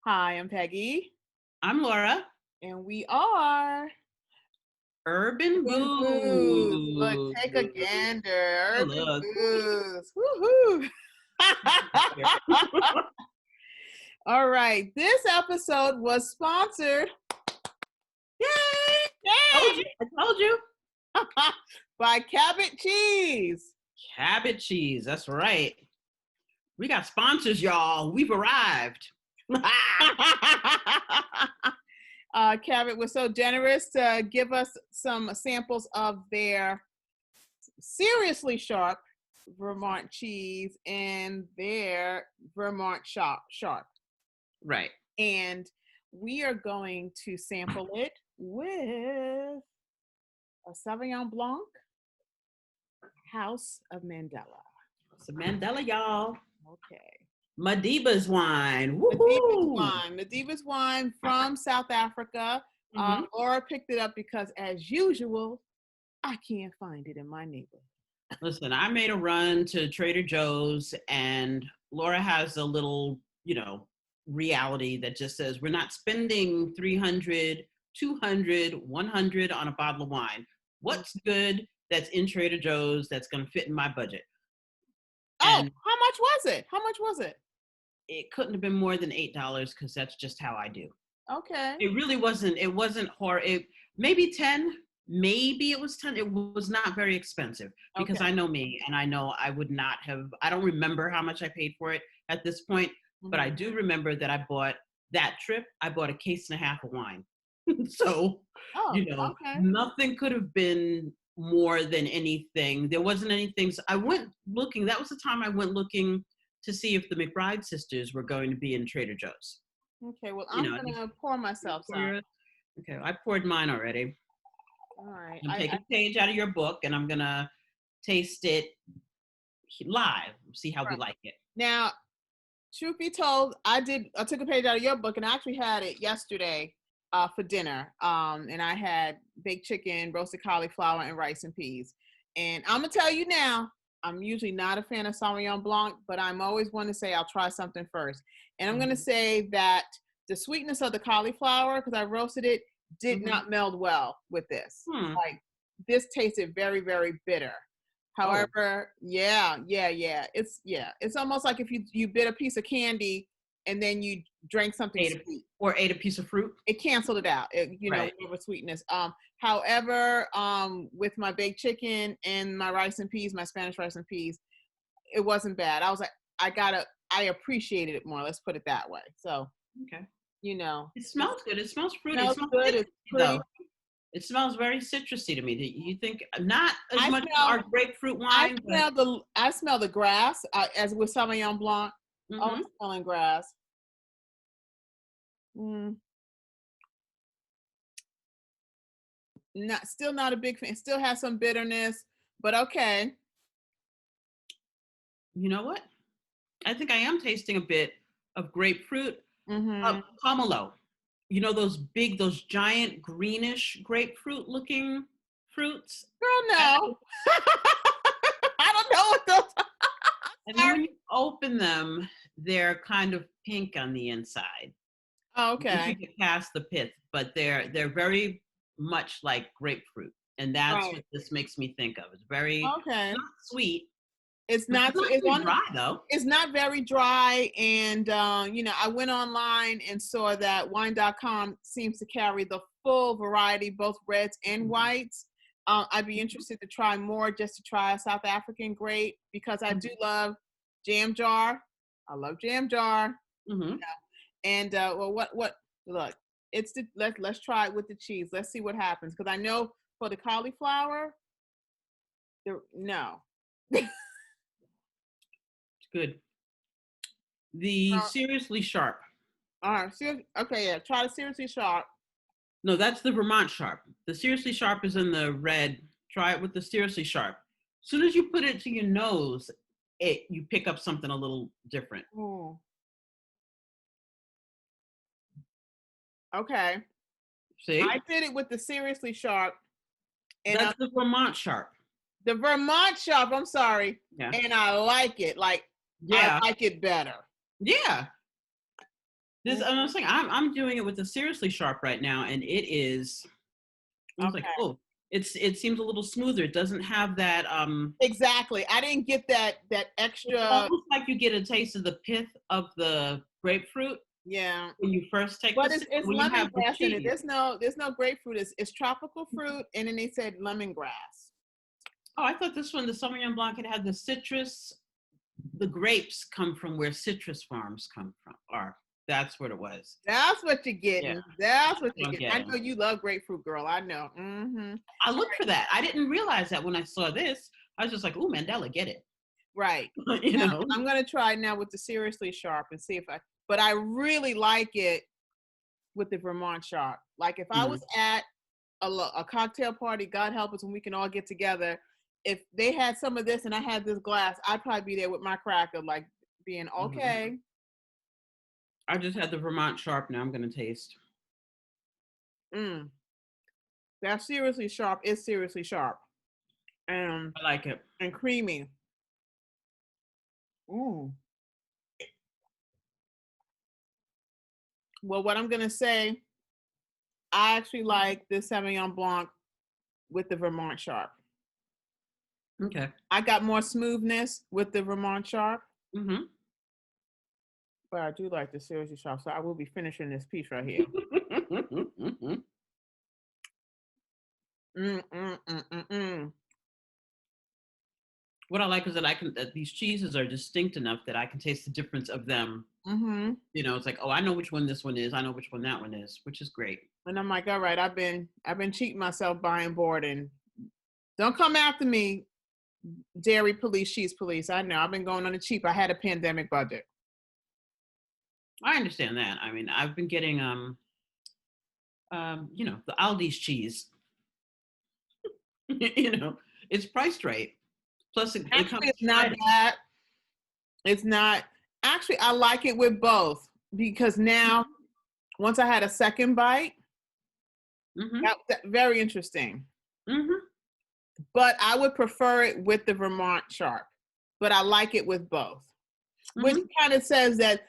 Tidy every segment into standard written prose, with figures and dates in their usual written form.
Hi, I'm Peggy, I'm Laura. and we are Urban Urban Booze. Look, Booze. take a gander. Oh, Urban look. Booze. Woohoo! All right, this episode was sponsored Yay! Told you. yay, I told you. by Cabot Cheese. Cabot Cheese. That's right. We got sponsors, y'all. We've arrived. Cabot was so generous to give us some samples of their seriously sharp Vermont cheese and their Vermont Sharp. Right. And we are going to sample it with a Sauvignon Blanc, House of Mandela. So Mandela, y'all. Okay. Madiba's wine. Madiba's Woohoo! wine. Madiba's wine from South Africa. Mm-hmm. Laura picked it up because, as usual, I can't find it in my neighborhood. Listen, I made a run to Trader Joe's, and Laura has a little, reality that just says we're not spending 300, 200, 100 on a bottle of wine. What's good that's in Trader Joe's that's going to fit in my budget? Oh, And how much was it? How much was it? it couldn't have been more than $8 because that's just how I do. Okay. It really wasn't. It wasn't horror. It maybe 10. Maybe it was 10. It was not very expensive because Okay. I know me and I know I would not have. I don't remember how much I paid for it at this point, but I do remember that I bought that trip. I bought a case and a half of wine. So, Oh, okay. nothing could have been more than anything. There wasn't anything. So I went looking. That was the time I went looking to see if the McBride sisters were going to be in Trader Joe's. Okay. Well, You I'm know, gonna pour myself some. Okay, I poured mine already. All right. I'm taking a page out of your book and I'm gonna taste it live, see how we Right. like it. Now, truth be told, I took a page out of your book and I actually had it yesterday for dinner. And I had baked chicken, roasted cauliflower, and rice and peas. And I'm gonna tell you now, I'm usually not a fan of Sauvignon Blanc, but I'm always one to say I'll try something first. And I'm gonna say that the sweetness of the cauliflower, because I roasted it, did not meld well with this. Like this tasted very, very bitter. Oh, However, yeah. It's almost like if you bit a piece of candy and then you drank something sweet. ate a piece of fruit. It canceled it out. Right. Whatever sweetness. However, with my baked chicken and my rice and peas, my Spanish rice and peas, it wasn't bad. I was like, I appreciated it more. Let's put it that way. So, Okay. it It smells good. It smells fruity. It smells smells good. It's citrusy, pretty. though. It smells very citrusy to me. Do you think not as I much as smell. our grapefruit wine, but I smell the grass as with Sauvignon Blanc. Oh, I'm smelling grass. Mm. Still not a big fan. Still has some bitterness, but okay. you know what? I think I am tasting a bit of grapefruit. Mm-hmm. Pomelo. You know those giant greenish grapefruit looking fruits? Girl, no. I don't know what those. And then when you open them, they're kind of pink on the inside. Oh, Once you okay. get past the pith, but they're very much like grapefruit. And that's what Right. this makes me think of. It's very Okay. not sweet, It's but not. it's not It's too on. dry though. It's not very dry, and I went online and saw that wine.com seems to carry the full variety, both reds and whites. I'd be interested to try more, just to try a South African grape, because I do love jam jar. I love jam jar. Mm-hmm. And well, what? Look, let's try it with the cheese. Let's see what happens, because I know for the cauliflower, no. It's good. The Uh, seriously sharp. all right, okay, yeah. Try the seriously sharp. No, that's the Vermont Sharp. The seriously sharp is in the red. Try it with the seriously sharp. As soon as you put it to your nose, you pick up something a little different. Ooh. Okay. I See? did it with the seriously sharp and That's the Vermont Sharp. the Vermont sharp. I'm sorry, Yeah. and I like it. Like I Yeah. like it better. Yeah. This, Mm, I'm saying, I'm doing it with the Seriously Sharp right now, and it is. I was like, okay. oh, it seems a little smoother. It doesn't have that. Exactly. I didn't get that It's extra. almost like you get a taste of the pith of the grapefruit Yeah. when you first take the But sip. it's When you have the lemongrass in it. cheese. There's no grapefruit. It's tropical fruit, and then they said lemongrass. Oh, I thought this one, the Sauvignon Blanc, it had the citrus. The grapes come from where citrus farms come from. Or that's what it was. That's what you're Yeah, getting. That's what that's you're what I'm getting. I know getting. you love grapefruit, girl. I know. Mm-hmm. I looked for that. I didn't realize that when I saw this. I was just like, "Ooh, Mandela, get it." Right. You Now, know. I'm gonna try now with the Seriously Sharp and see if I. But I really like it with the Vermont Sharp. Like if I Mm. was at a cocktail party, God help us, when we can all get together. If they had some of this and I had this glass, I'd probably be there with my cracker, like being Mhm. okay. I just had the Vermont Sharp. Now I'm gonna taste. Mm, that Seriously Sharp is seriously sharp and I like it. and creamy. Mm. Well, what I'm gonna say, I actually like the Sauvignon Blanc with the Vermont Sharp. Okay. I got more smoothness with the Vermont Sharp, Mm-hmm. but I do like the Seriously Sharp, so I will be finishing this piece right here. Mm, mm, mm, mm, mm. What I like is that that these cheeses are distinct enough that I can taste the difference of them. Mm-hmm. You know, it's like, oh, I know which one this one is. I know which one that one is, which is great. And I'm like, all right, I've been cheating myself buying board, and don't come after me, dairy police, cheese police. I know I've been going on the cheap. I had a pandemic budget. I understand that. I mean, I've been getting the Aldi's cheese. You know, it's priced right. Plus, it comes Actually, it's not shredded. bad. It's not. Actually, I like it with both because now, once I had a second bite, Mm-hmm. that very interesting. Mm-hmm. But I would prefer it with the Vermont Sharp. But I like it with both, which Mm-hmm. kind of says that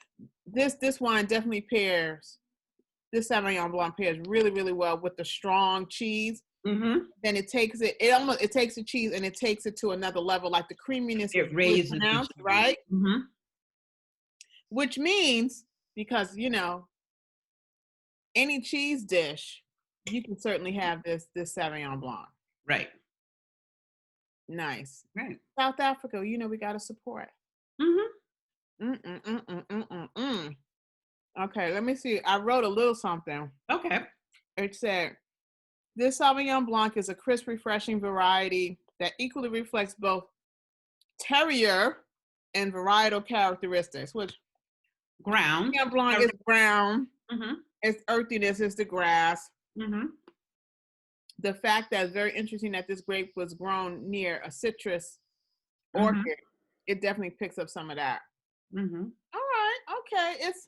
this wine definitely pairs. This Sauvignon Blanc pairs really really well with the strong cheese. Mm-hmm. Then it takes the cheese and it takes it to another level. Like the creaminess is It really raises the pronounced, cheese. right? Mm-hmm. Which means because any cheese dish, you can certainly have this Sauvignon Blanc. Right. Nice. Right. South Africa, we got to support. Mm-hmm. Mm-mm-mm-mm-mm-mm. Okay, let me see. I wrote a little something. Okay. It said, this Sauvignon Blanc is a crisp, refreshing variety that equally reflects both terroir and varietal characteristics, which Ground. Sauvignon Blanc is brown, Mm-hmm. its earthiness is the grass. Mm-hmm. The fact that it's very interesting that this grape was grown near a citrus Mm-hmm. orchid, it definitely picks up some of that. Mm-hmm. All right, okay, it's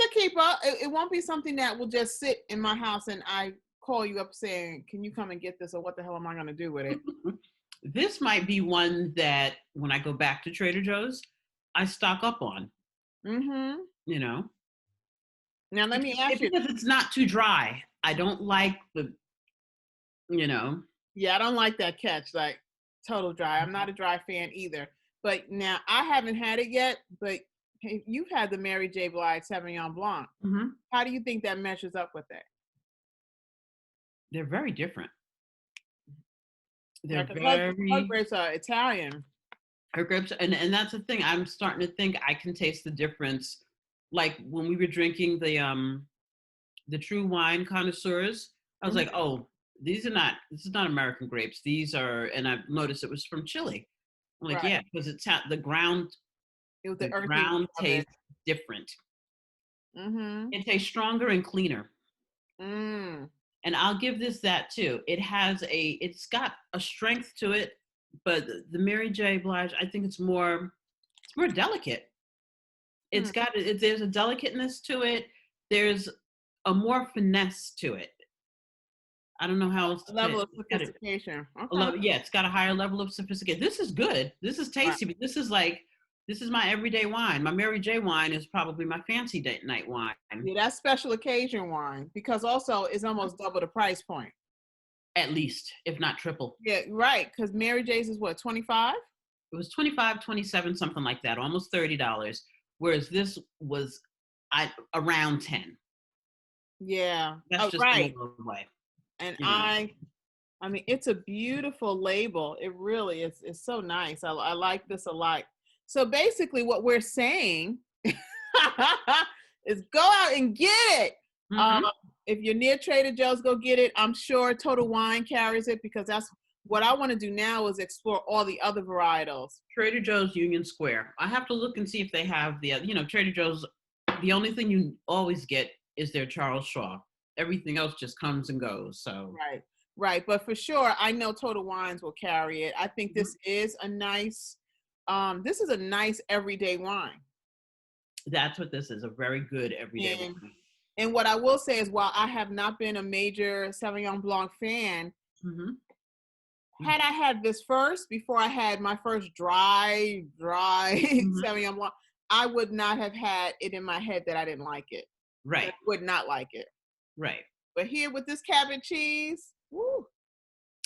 a keeper. It won't be something that will just sit in my house and I call you up saying, "Can you come and get this?" or "What the hell am I going to do with it?" This might be one that when I go back to Trader Joe's, I stock up on, Mm-hmm. you know, Now let me ask you. because it's not too dry. I don't like the, you know. Yeah, I don't like that catch, like total dry. I'm not a dry fan either. But now I haven't had it yet. But you've had the Mary J. Blige Sauvignon Blanc. Mhm. How do you think that measures up with it? They're very different. Yeah, They're because her very grapes are Italian. her grapes, and that's the thing. I'm starting to think I can taste the difference. Like when we were drinking the true wine connoisseurs, I was Mhm. like, oh, this is not American grapes. These are, and I've noticed it was from Chile. I'm like, Right. yeah, because It was the the earthiness ground of it. tastes different. Mm-hmm. It tastes stronger and cleaner. Mm. And I'll give this that too. It's got a strength to it, but the Mary J. Blige, I think it's more delicate. Hmm. There's a delicateness to it. There's a more finesse to it. I don't know how else to say Level it. of sophistication. A Okay. level, yeah, it's got a higher level of sophistication. This is good. This is Right. tasty, but this is like This is my everyday wine. My Mary J wine is probably my fancy date night wine. Yeah, that's special occasion wine because also it's almost double the price point. At least, if not triple. Yeah, right. Because Mary J's is what, 25? It was 25, 27, something like that, almost $30. Whereas this was around 10. Yeah. That's just right. the way. And you know. I mean, it's a beautiful label. It really is. It's so nice. I like this a lot. So basically, what we're saying is go out and get it. Mm-hmm. If you're near Trader Joe's, go get it. I'm sure Total Wine carries it because that's what I want to do now is explore all the other varietals. Trader Joe's Union Square. I have to look and see if they have the, Trader Joe's. The only thing you always get is their Charles Shaw. Everything else just comes and goes. So right. But for sure, I know Total Wines will carry it. I think this is a nice everyday wine. That's what this is, a very good everyday wine. And what I will say is, while I have not been a major Sauvignon Blanc fan, had I had this first, before I had my first dry Sauvignon Blanc, I would not have had it in my head that I didn't like it. Right. I would not like it. Right. But here with this Cabot cheese, woo.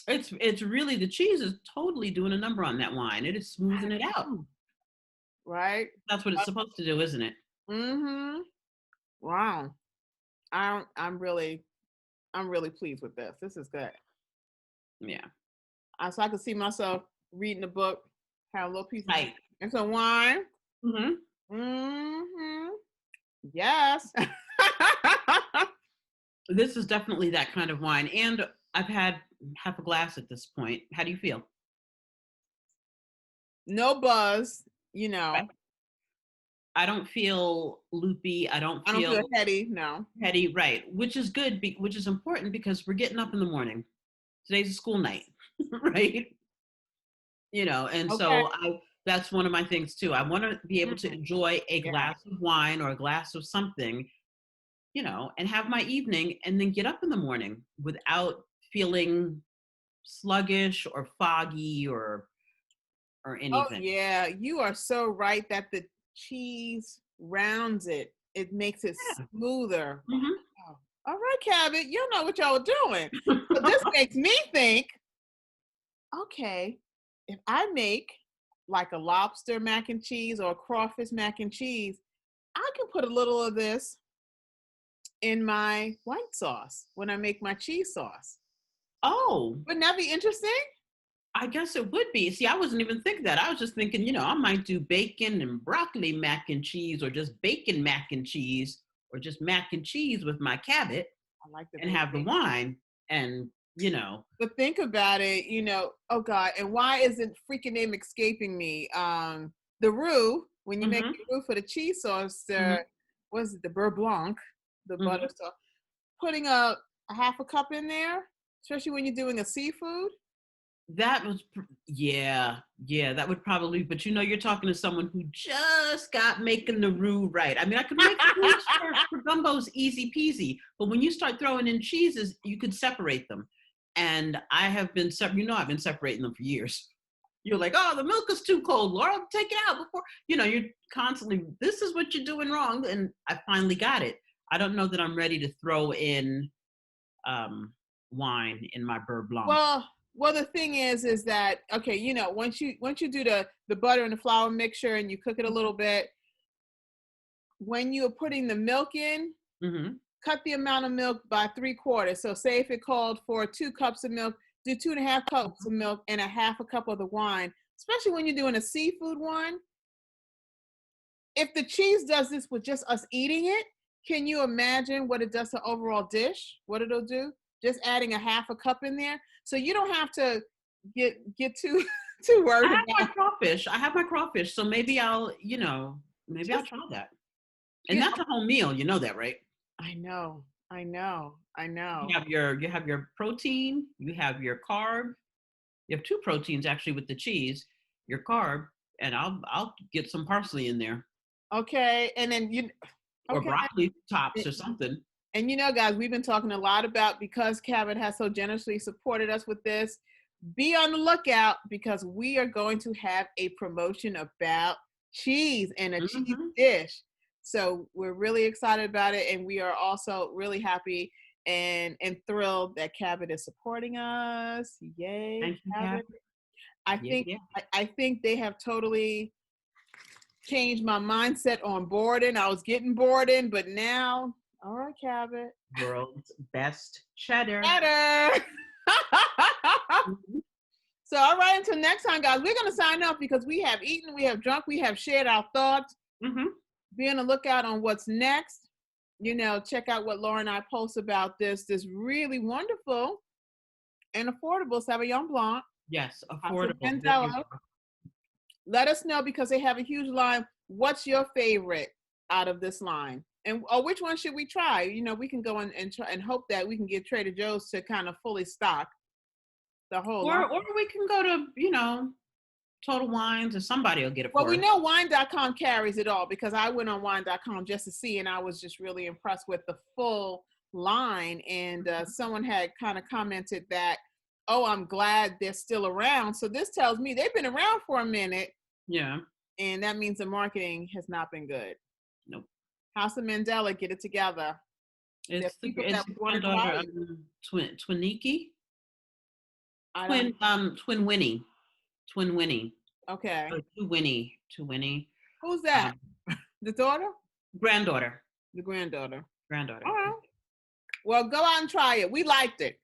It's really, the cheese is totally doing a number on that wine. It is smoothing it out. Right. That's what it's supposed to do, isn't it? Mm-hmm. Wow. I'm really pleased with this. This is good. Yeah. So I could see myself reading a book, have a little piece of right. and some wine. Yes. This is definitely that kind of wine. And I've had half a glass at this point. How do you feel? No buzz, Right. I don't feel loopy. I don't feel heady. No. Heady, right. Which is good, which is important because we're getting up in the morning. Today's a school night, right? And so that's one of my things too. I want to be able to enjoy a glass of wine or a glass of something, and have my evening and then get up in the morning without feeling sluggish or foggy or anything. Oh yeah, you are so right that the cheese rounds it. It makes it smoother. Wow. All right, Cabot, you know what y'all are doing. But this makes me think, okay, if I make like a lobster mac and cheese or a crawfish mac and cheese, I can put a little of this in my white sauce when I make my cheese sauce. Oh. Wouldn't that be interesting? I guess it would be. See, I wasn't even thinking that. I was just thinking, I might do bacon and broccoli mac and cheese, or just bacon mac and cheese, or just mac and cheese with my Cabot. I like that. And have the wine and, But think about it, oh God, and why isn't freaking name escaping me? The roux, when you make the roux for the cheese sauce, what's it, the beurre blanc, the butter sauce, putting a half a cup in there, especially when you're doing a seafood. That was, that would probably, but you're talking to someone who just got making the roux right. I mean, I could make the roux for gumbos easy peasy, but when you start throwing in cheeses, you could separate them. And I have been, I've been separating them for years. You're like, oh, the milk is too cold, Laura, take it out before, you're constantly, this is what you're doing wrong. And I finally got it. I don't know that I'm ready to throw in wine in my beurre blanc. Well, the thing is that, okay, once you do the butter and the flour mixture and you cook it a little bit, when you're putting the milk in, cut the amount of milk by 3/4. So say if it called for 2 cups of milk, do 2.5 cups of milk and a half a cup of the wine, especially when you're doing a seafood one. If the cheese does this with just us eating it, can you imagine what it does to overall dish? What it'll do? Just adding a half a cup in there. So you don't have to get too worried about my crawfish. I have my crawfish. So maybe I'll, I'll try that. And that's a whole meal. You know that, right? I know. You have your protein, you have your carb. You have 2 proteins actually with the cheese, your carb, and I'll get some parsley in there. Okay. And then or broccoli tops or something. And guys, we've been talking a lot about, because Cabot has so generously supported us with this, be on the lookout because we are going to have a promotion about cheese and a cheese Mm-hmm. dish. So we're really excited about it, and we are also really happy and thrilled that Cabot is supporting us. Yay, Thank you, Cap. Cabot! I Yeah, think yeah. I think they have totally changed my mindset on boarding. I was getting boarding, but now, all right, Cabot. World's best cheddar. Better. Mhm. So, all right, until next time, guys, we're going to sign off because we have eaten, we have drunk, we have shared our thoughts. Mhm. Be on the lookout on what's next. You know, check out what Laura and I post about this really wonderful and affordable Sauvignon Blanc. Yes, House of affordable. There you Mandela. go. Let us know because they have a huge line. What's your favorite out of this line? And or which one should we try? You know, we can go and try and hope that we can get Trader Joe's to kind of fully stock the whole line. Or we can go to, Total Wines, or somebody will get it Well, for we us. know wine.com carries it all because I went on wine.com just to see, and I was just really impressed with the full line. And someone had kind of commented that, oh, I'm glad they're still around. So this tells me they've been around for a minute, Yeah. and that means the marketing has not been good. Nope. House of Mandela, get it together. There are people It's that the want to granddaughter try of it. Twiniki, I don't. Twin Winnie, Twin Winnie, Okay. Two Winnie, Who's that? um, The daughter? granddaughter, The granddaughter. granddaughter. All right. Well, go out and try it. We liked it.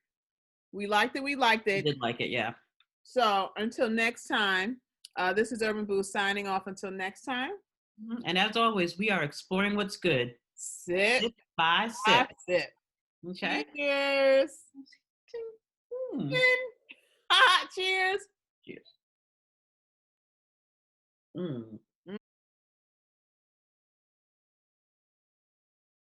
We liked it. We liked I it. did like it, yeah. So until next time, this is Urban Booz signing off. Until next time, Mhm. And as always, we are exploring what's good, sit, sip by I sip. sip. Okay. Cheers. Mm. Cheers. Cheers. Mm.